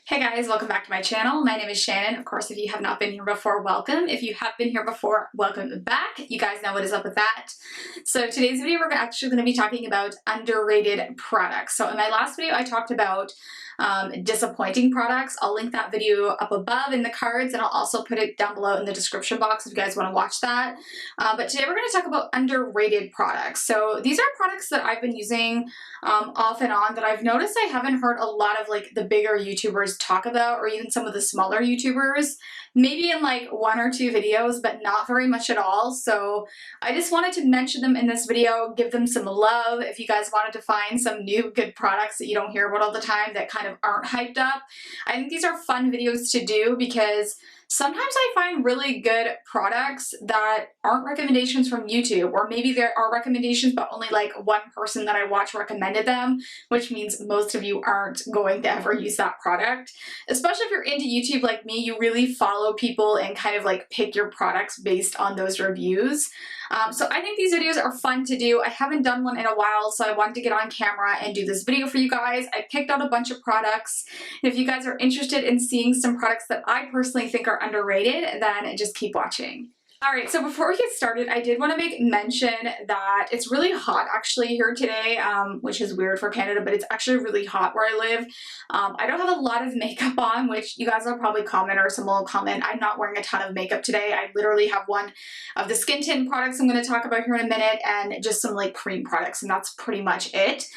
Hey guys, welcome back to my channel. My name is Shannon. Of course, if you have not been here before, welcome. If you have been here before, welcome back. You guys know what is up with that. So today's video, we're actually going to be talking about underrated products. So in my last video, I talked about disappointing products. I'll link that video up above in the cards, and I'll also put it down below in the description box if you guys want to watch that. But today we're going to talk about underrated products. So these are products that I've been using off and on that I've noticed I haven't heard a lot of like the bigger YouTubers talk about, or even some of the smaller YouTubers, maybe in like one or two videos, but not very much at all. So I just wanted to mention them in this video, give them some love. If you guys wanted to find some new good products that you don't hear about all the time that kind of aren't hyped up, I think these are fun videos to do because sometimes I find really good products that aren't recommendations from YouTube, or maybe there are recommendations but only like one person that I watch recommended them, which means most of you aren't going to ever use that product. Especially if you're into YouTube like me, you really follow people and kind of like pick your products based on those reviews. So I think these videos are fun to do. I haven't done one in a while, so I wanted to get on camera and do this video for you guys. I picked out a bunch of products. If you guys are interested in seeing some products that I personally think are underrated, then just keep watching. Alright, so before we get started, I did want to make mention that it's really hot actually here today, which is weird for Canada, but it's actually really hot where I live. I don't have a lot of makeup on, which you guys will probably comment, or someone will comment. I'm not wearing a ton of makeup today. I literally have one of the skin tint products I'm going to talk about here in a minute, and just some like cream products, and that's pretty much it.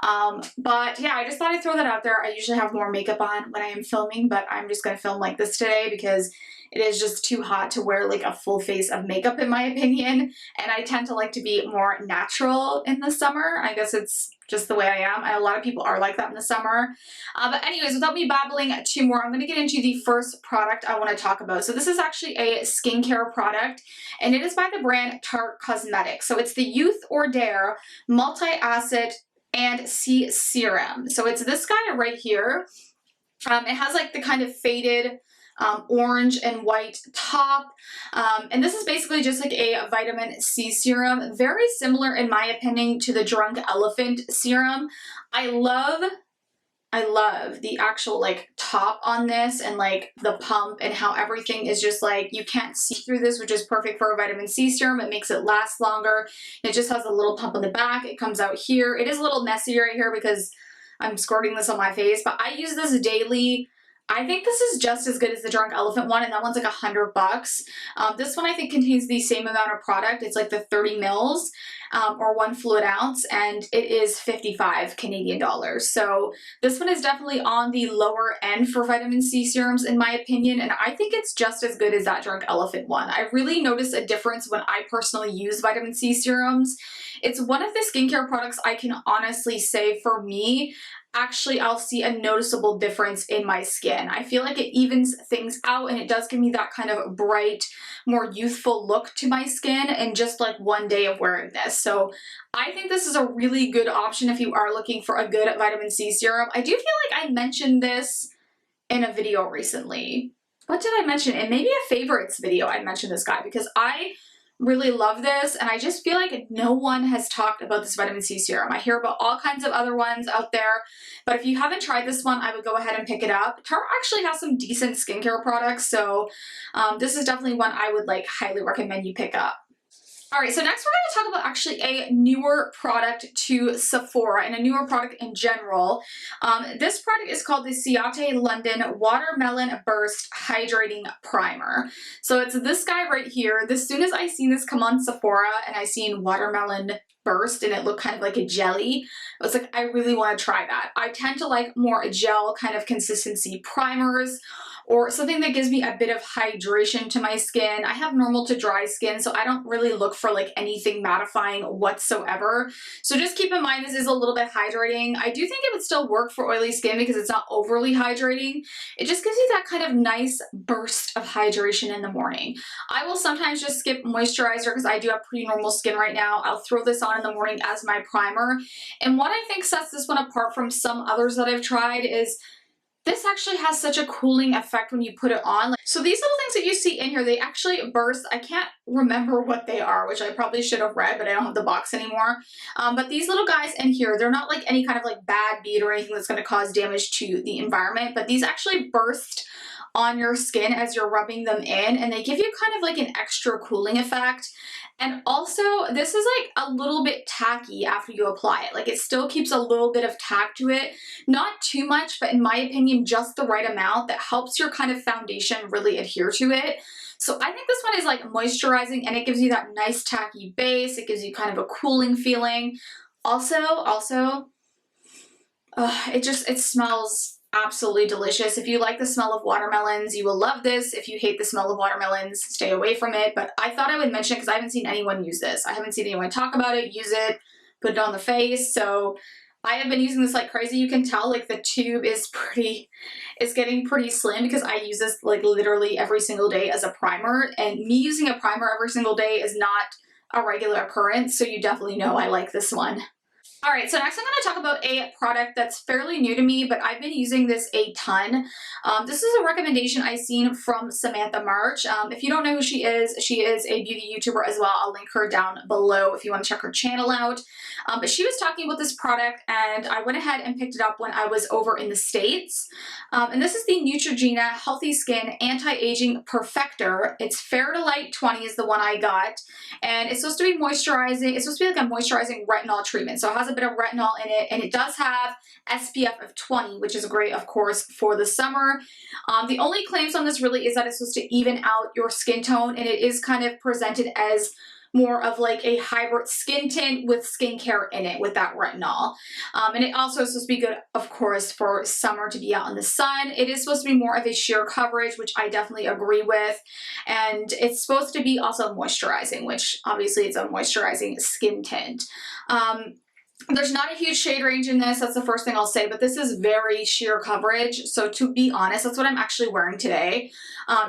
But yeah, I just thought I'd throw that out there. I usually have more makeup on when I am filming, but I'm just going to film like this today because it is just too hot to wear like a full face of makeup in my opinion, and I tend to like to be more natural in the summer. I guess it's just the way I am. A lot of people are like that in the summer. But anyways, without me babbling too more, I'm going to get into the first product I want to talk about. So this is actually a skincare product, and it is by the brand Tarte Cosmetics. So it's the Youth or Dare Multi-Acid and C Serum. So it's this guy right here. It has like the kind of faded orange and white top, and this is basically just like a vitamin C serum, very similar in my opinion to the Drunk Elephant serum. I love the actual like top on this, and like the pump, and how everything is just like you can't see through this, which is perfect for a vitamin C serum. It makes it last longer. It just has a little pump on the back. It comes out here. It is a little messy right here because I'm squirting this on my face, but I use this daily. I think this is just as good as the Drunk Elephant one, and that one's like $100. This one I think contains the same amount of product. It's like the 30 mils or 1 fluid ounce, and it is 55 Canadian dollars. So this one is definitely on the lower end for vitamin C serums in my opinion, and I think it's just as good as that Drunk Elephant one. I really notice a difference when I personally use vitamin C serums. It's one of the skincare products I can honestly say for me, actually I'll see a noticeable difference in my skin. I feel like it evens things out, and it does give me that kind of bright, more youthful look to my skin in just like one day of wearing this. So I think this is a really good option if you are looking for a good vitamin C serum. I do feel like I mentioned this in a video recently. What did I mention? In maybe a favorites video I mentioned this guy, because I really love this, and I just feel like no one has talked about this vitamin C serum. I hear about all kinds of other ones out there, but if you haven't tried this one, I would go ahead and pick it up. Tarte actually has some decent skincare products, so this is definitely one I would like highly recommend you pick up. Alright, so next we're going to talk about actually a newer product to Sephora, and a newer product in general. This product is called the Ciate London Watermelon Burst Hydrating Primer. So it's this guy right here. As soon as I seen this come on Sephora and I seen Watermelon Burst and it looked kind of like a jelly, I was like, I really want to try that. I tend to like more gel kind of consistency primers, or something that gives me a bit of hydration to my skin. I have normal to dry skin, so I don't really look for like anything mattifying whatsoever. So just keep in mind this is a little bit hydrating. I do think it would still work for oily skin because it's not overly hydrating. It just gives you that kind of nice burst of hydration in the morning. I will sometimes just skip moisturizer because I do have pretty normal skin right now. I'll throw this on in the morning as my primer. And what I think sets this one apart from some others that I've tried is This actually has such a cooling effect when you put it on. So these little things that you see in here, they actually burst. I can't remember what they are, which I probably should have read, but I don't have the box anymore. But these little guys in here, they're not like any kind of like bad bead or anything that's going to cause damage to the environment, but these actually burst on your skin as you're rubbing them in, and they give you kind of like an extra cooling effect. And also, this is like a little bit tacky after you apply it. Like, it still keeps a little bit of tack to it. Not too much, but in my opinion, just the right amount that helps your kind of foundation really adhere to it. So I think this one is like moisturizing, and it gives you that nice tacky base. It gives you kind of a cooling feeling. Also, it smells absolutely delicious. If you like the smell of watermelons, you will love this. If you hate the smell of watermelons, stay away from it. But I thought I would mention it because I haven't seen anyone use this. I haven't seen anyone talk about it, use it, put it on the face. So I have been using this like crazy. You can tell like the tube is getting pretty slim because I use this like literally every single day as a primer. And me using a primer every single day is not a regular occurrence. So you definitely know I like this one. All right, so next I'm going to talk about a product that's fairly new to me, but I've been using this a ton. This is a recommendation I seen from Samantha March. If you don't know who she is a beauty YouTuber as well. I'll link her down below if you want to check her channel out. But she was talking about this product, and I went ahead and picked it up when I was over in the States. And this is the Neutrogena Healthy Skin Anti-Aging Perfector. It's Fair to Light 20 is the one I got, and it's supposed to be moisturizing. It's supposed to be like a moisturizing retinol treatment. So it has a bit of retinol in it, and it does have SPF of 20, which is great, of course, for the summer. The only claims on this really is that it's supposed to even out your skin tone, and it is kind of presented as more of like a hybrid skin tint with skincare in it with that retinol. And it also is supposed to be good, of course, for summer to be out in the sun. It is supposed to be more of a sheer coverage, which I definitely agree with. And it's supposed to be also moisturizing, which obviously it's a moisturizing skin tint. There's not a huge shade range in this, that's the first thing I'll say, but this is very sheer coverage. So to be honest, that's what I'm actually wearing today.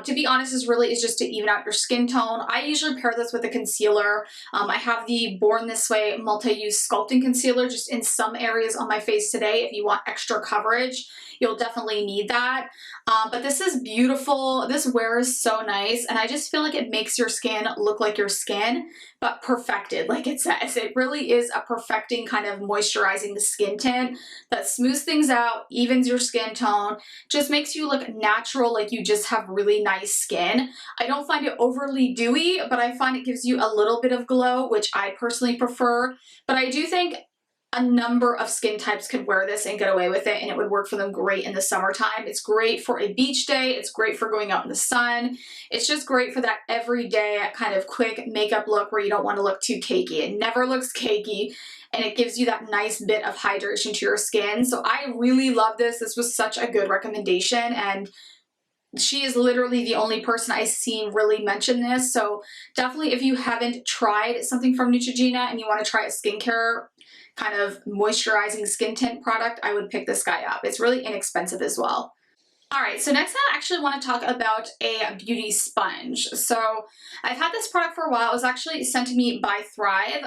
To be honest, this really is just to even out your skin tone. I usually pair this with a concealer. I have the Born This Way multi-use sculpting concealer just in some areas on my face today. If you want extra coverage, you'll definitely need that. But this is beautiful. This wears so nice, and I just feel like it makes your skin look like your skin, but perfected, like it says. It really is a perfecting kind of moisturizing the skin tint that smooths things out, evens your skin tone, just makes you look natural, like you just have really nice skin. I don't find it overly dewy, but I find it gives you a little bit of glow, which I personally prefer. But I do think a number of skin types could wear this and get away with it, and it would work for them great in the summertime. It's great for a beach day. It's great for going out in the sun. It's just great for that everyday kind of quick makeup look where you don't want to look too cakey. It never looks cakey, and it gives you that nice bit of hydration to your skin. So I really love this. This was such a good recommendation, and she is literally the only person I've seen really mention this. So definitely, if you haven't tried something from Neutrogena and you want to try a skincare kind of moisturizing skin tint product, I would pick this guy up. It's really inexpensive as well. All right, so next I actually want to talk about a beauty sponge. So I've had this product for a while. It was actually sent to me by Thrive.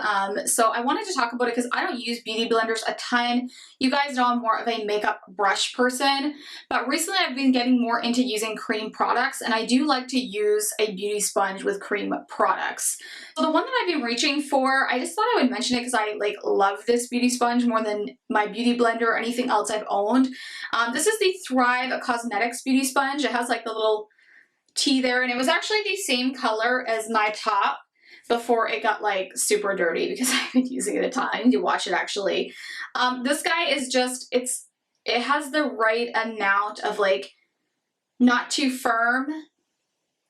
So I wanted to talk about it because I don't use beauty blenders a ton. You guys know I'm more of a makeup brush person, but recently I've been getting more into using cream products, and I do like to use a beauty sponge with cream products. So the one that I've been reaching for, I just thought I would mention it because I like love this beauty sponge more than my beauty blender or anything else I've owned. This is the Thrive Cosmetics beauty sponge. It has like the little T there, and it was actually the same color as my top before it got like super dirty because I've been using it a ton. I need to wash it actually. This guy is just, it has the right amount of like not too firm,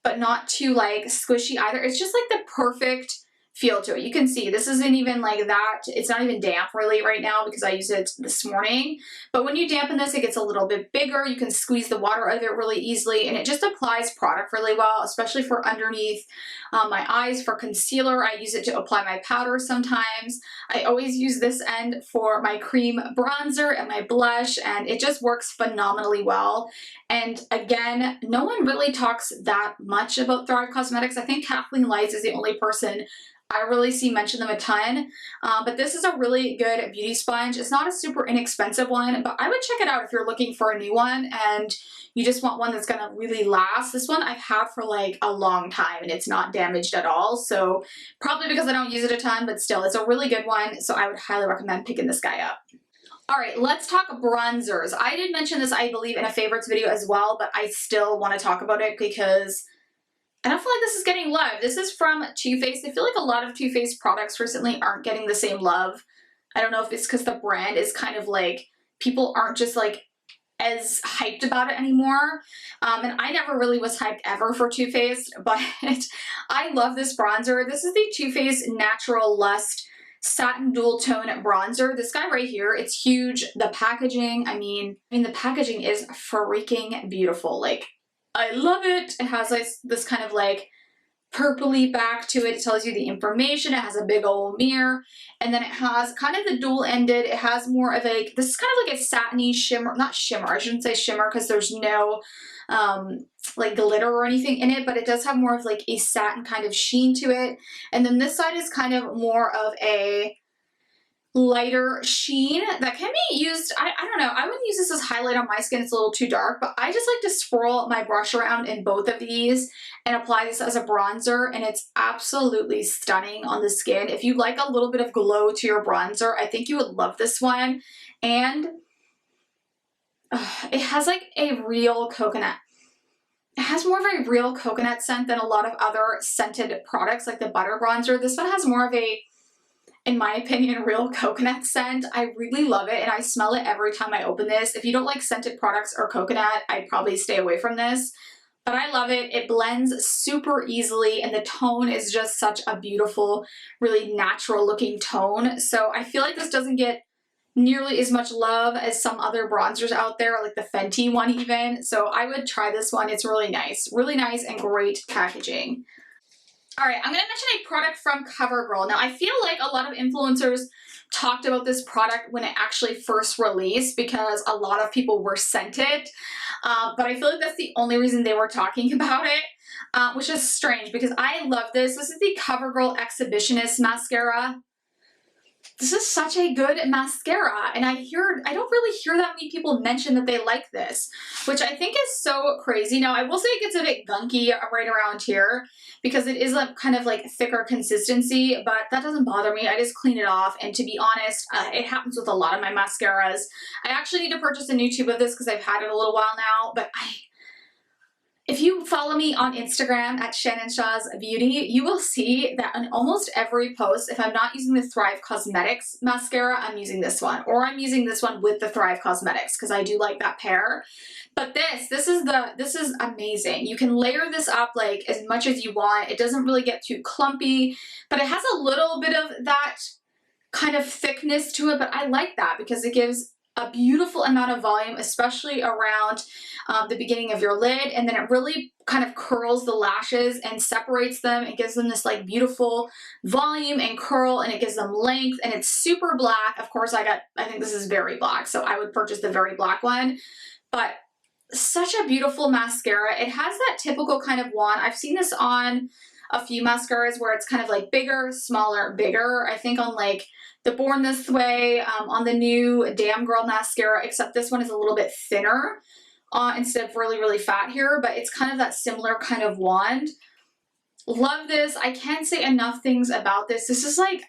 but not too like squishy either. It's just like the perfect feel to it. You can see this isn't even like that. It's not even damp really right now because I used it this morning. But when you dampen this, it gets a little bit bigger. You can squeeze the water out of it really easily, and it just applies product really well, especially for underneath my eyes. For concealer, I use it to apply my powder sometimes. I always use this end for my cream bronzer and my blush, and it just works phenomenally well. And again, no one really talks that much about Thrive Cosmetics. I think Kathleen Lights is the only person I really see mention them a ton, but this is a really good beauty sponge. It's not a super inexpensive one, but I would check it out if you're looking for a new one and you just want one that's gonna really last. This one I've had for like a long time and it's not damaged at all, so probably because I don't use it a ton, but still, it's a really good one, so I would highly recommend picking this guy up. All right, let's talk bronzers. I did mention this, I believe, in a favorites video as well, but I still want to talk about it because I don't feel like this is getting love. This is from Too Faced. I feel like a lot of Too Faced products recently aren't getting the same love. I don't know if it's because the brand is kind of like, people aren't just like as hyped about it anymore. And I never really was hyped ever for Too Faced, but I love this bronzer. This is the Too Faced Natural Lust Satin Dual Tone Bronzer. This guy right here, it's huge. The packaging, I mean the packaging is freaking beautiful. Like, I love it. It has like this kind of like purpley back to it. It tells you the information. It has a big old mirror. And then it has kind of the dual ended. It has more of a, this is kind of like a satiny shimmer, not shimmer, I shouldn't say shimmer because there's no like glitter or anything in it, but it does have more of like a satin kind of sheen to it. And then this side is kind of more of a lighter sheen that can be used, I don't know, I wouldn't use this as highlight on my skin, it's a little too dark, but I just like to swirl my brush around in both of these and apply this as a bronzer, and it's absolutely stunning on the skin. If you like a little bit of glow to your bronzer, I think you would love this one. And it has like a real coconut. It has more of a real coconut scent than a lot of other scented products like the butter bronzer. This one has more of a, in my opinion, real coconut scent. I really love it and I smell it every time I open this. If you don't like scented products or coconut, I'd probably stay away from this. But I love it. It blends super easily and the tone is just such a beautiful, really natural looking tone. So I feel like this doesn't get nearly as much love as some other bronzers out there, like the Fenty one even. So I would try this one. It's really nice and great packaging. All right, I'm gonna mention a product from CoverGirl. Now, I feel like a lot of influencers talked about this product when it actually first released because a lot of people were sent it, but I feel like that's the only reason they were talking about it, which is strange because I love this. This is the CoverGirl Exhibitionist Mascara. This is such a good mascara, and I don't really hear that many people mention that they like this, which I think is so crazy. Now, I will say it gets a bit gunky right around here because it is a kind of like thicker consistency, but that doesn't bother me. I just clean it off, and to be honest, it happens with a lot of my mascaras. I actually need to purchase a new tube of this because I've had it a little while now, but if you follow me on Instagram at Shannon Shaw's Beauty, you will see that on almost every post, if I'm not using the Thrive Cosmetics mascara, I'm using this one, or I'm using this one with the Thrive Cosmetics because I do like that pair. But this is amazing. You can layer this up like as much as you want. It doesn't really get too clumpy, but it has a little bit of that kind of thickness to it, but I like that because it gives a beautiful amount of volume, especially around the beginning of your lid, and then it really kind of curls the lashes and separates them. It gives them this like beautiful volume and curl, and it gives them length, and it's super black. Of course, I think this is very black, so I would purchase the very black one, but such a beautiful mascara. It has that typical kind of wand. I've seen this on a few mascaras where it's kind of like bigger, smaller, bigger. I think on like the Born This Way, on the new Damn Girl mascara, except this one is a little bit thinner instead of really, really fat here, but it's kind of that similar kind of wand. Love this. I can't say enough things about this. This is like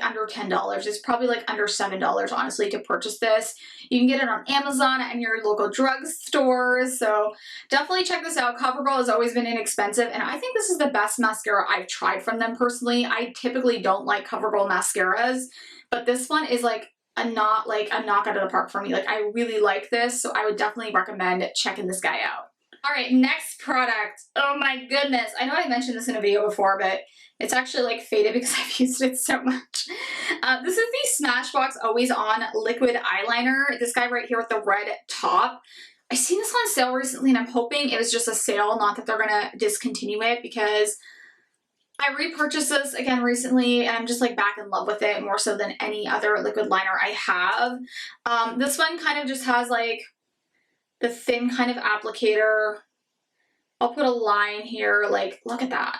under $10. It's probably like under $7, honestly, to purchase this. You can get it on Amazon and your local drugstores, so definitely check this out. CoverGirl has always been inexpensive, and I think this is the best mascara I've tried from them personally. I typically don't like CoverGirl mascaras, but this one is like a knock out of the park for me. Like, I really like this, so I would definitely recommend checking this guy out. All right, next product. Oh my goodness. I know I mentioned this in a video before, but it's actually like faded because I've used it so much. This is the Smashbox Always On Liquid Eyeliner. This guy right here with the red top. I seen this on sale recently and I'm hoping it was just a sale, not that they're gonna discontinue it, because I repurchased this again recently and I'm just like back in love with it more so than any other liquid liner I have. This one kind of just has like the thin kind of applicator. I'll put a line here, like, look at that.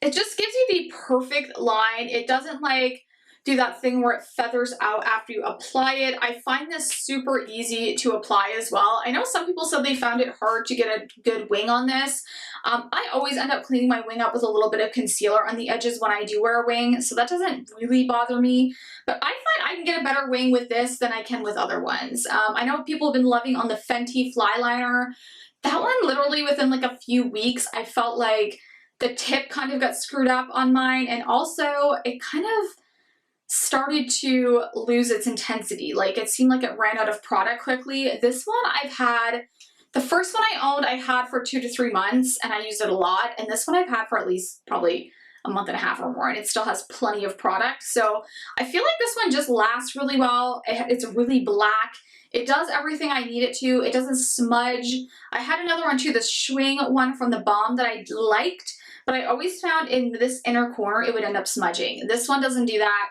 it just gives you the perfect line. It doesn't like do that thing where it feathers out after you apply it. I find this super easy to apply as well. I know some people said they found it hard to get a good wing on this. I always end up cleaning my wing up with a little bit of concealer on the edges when I do wear a wing, so that doesn't really bother me. But I find I can get a better wing with this than I can with other ones. I know people have been loving on the Fenty Fly Liner. That one, literally within like a few weeks, I felt like the tip kind of got screwed up on mine, and also it kind of started to lose its intensity. Like it seemed like it ran out of product quickly. This one I've had, the first one I owned, I had for 2 to 3 months and I used it a lot. And this one I've had for at least probably a month and a half or more, and it still has plenty of product. So I feel like this one just lasts really well. It's really black. It does everything I need it to. It doesn't smudge. I had another one too, the Schwing one from the Balm that I liked, but I always found in this inner corner it would end up smudging. This one doesn't do that.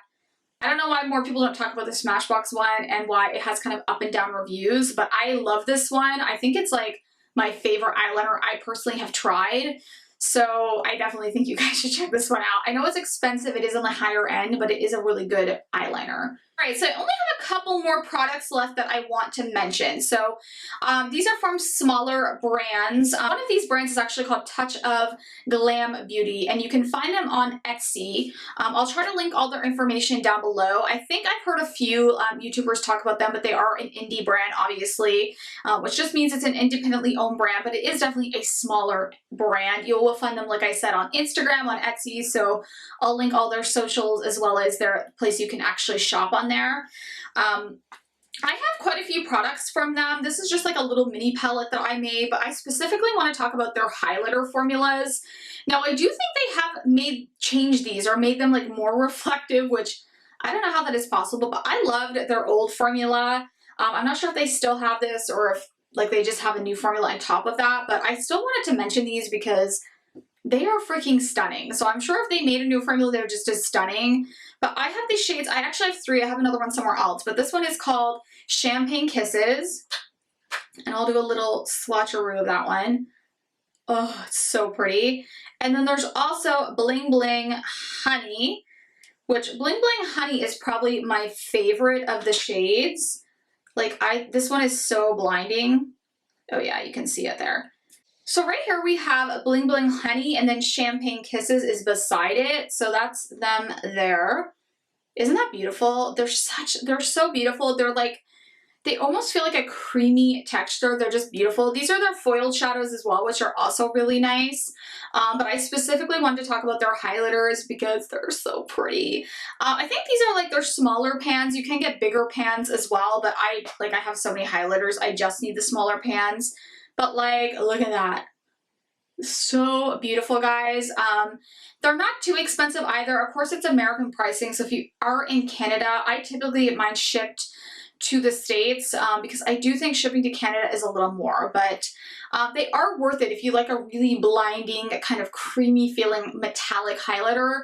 I don't know why more people don't talk about the Smashbox one and why it has kind of up and down reviews, but I love this one. I think it's like my favorite eyeliner I personally have tried. So I definitely think you guys should check this one out. I know it's expensive, it is on the higher end, but it is a really good eyeliner. All right, so I only have a couple more products left that I want to mention. So these are from smaller brands. One of these brands is actually called Touch of Glam Beauty, and you can find them on Etsy. I'll try to link all their information down below. I think I've heard a few YouTubers talk about them, but they are an indie brand, obviously, which just means it's an independently owned brand, but it is definitely a smaller brand. You will find them, like I said, on Instagram, on Etsy, so I'll link all their socials as well as their place you can actually shop on there. I have quite a few products from them. This is just like a little mini palette that I made, but I specifically want to talk about their highlighter formulas. Now, I do think they have changed these or made them like more reflective, which I don't know how that is possible, but I loved their old formula. I'm not sure if they still have this or if like they just have a new formula on top of that, but I still wanted to mention these because they are freaking stunning. So I'm sure if they made a new formula, they're just as stunning. But I have these shades. I actually have 3. I have another one somewhere else. But this one is called Champagne Kisses. And I'll do a little swatcheroo of that one. Oh, it's so pretty. And then there's also Bling Bling Honey, which Bling Bling Honey is probably my favorite of the shades. Like this one is so blinding. Oh yeah, you can see it there. So right here we have Bling Bling Honey, and then Champagne Kisses is beside it. So that's them there. Isn't that beautiful? They're so beautiful. They're like, they almost feel like a creamy texture. They're just beautiful. These are their foiled shadows as well, which are also really nice. But I specifically wanted to talk about their highlighters because they're so pretty. I think these are like their smaller pans. You can get bigger pans as well, but I have so many highlighters. I just need the smaller pans. But like, look at that. So beautiful, guys. They're not too expensive either. Of course, it's American pricing. So if you are in Canada, I typically get mine shipped to the States because I do think shipping to Canada is a little more, but they are worth it if you like a really blinding, kind of creamy feeling metallic highlighter.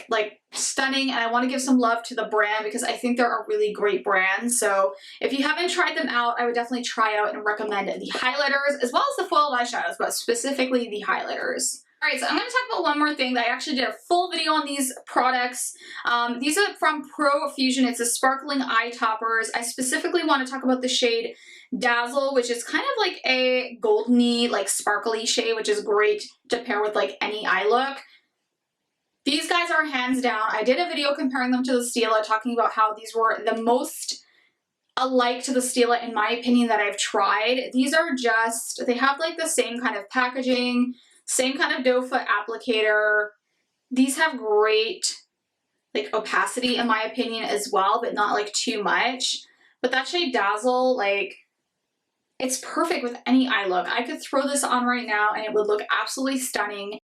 Like stunning, and I want to give some love to the brand because I think they're a really great brand. So if you haven't tried them out, I would definitely try out and recommend the highlighters as well as the foiled eyeshadows, but specifically the highlighters. All right, so I'm going to talk about one more thing that I actually did a full video on these products. These are from Pro Fusion. It's a sparkling eye toppers. I specifically want to talk about the shade Dazzle, which is kind of like a goldeny, like sparkly shade, which is great to pair with like any eye look. These guys are hands down. I did a video comparing them to the Stila, talking about how these were the most alike to the Stila in my opinion that I've tried. These are just, they have like the same kind of packaging, same kind of doe foot applicator. These have great like opacity in my opinion as well, but not like too much. But that shade Dazzle, like it's perfect with any eye look. I could throw this on right now and it would look absolutely stunning.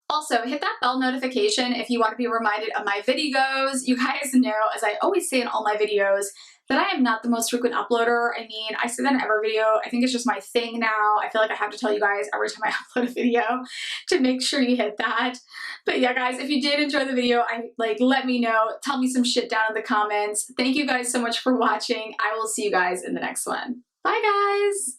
Also, hit that bell notification if you want to be reminded of my videos. You guys know, as I always say in all my videos, that I am not the most frequent uploader. I mean, I say that in every video. I think it's just my thing now. I feel like I have to tell you guys every time I upload a video to make sure you hit that. But yeah, guys, if you did enjoy the video, let me know. Tell me some shit down in the comments. Thank you guys so much for watching. I will see you guys in the next one. Bye, guys.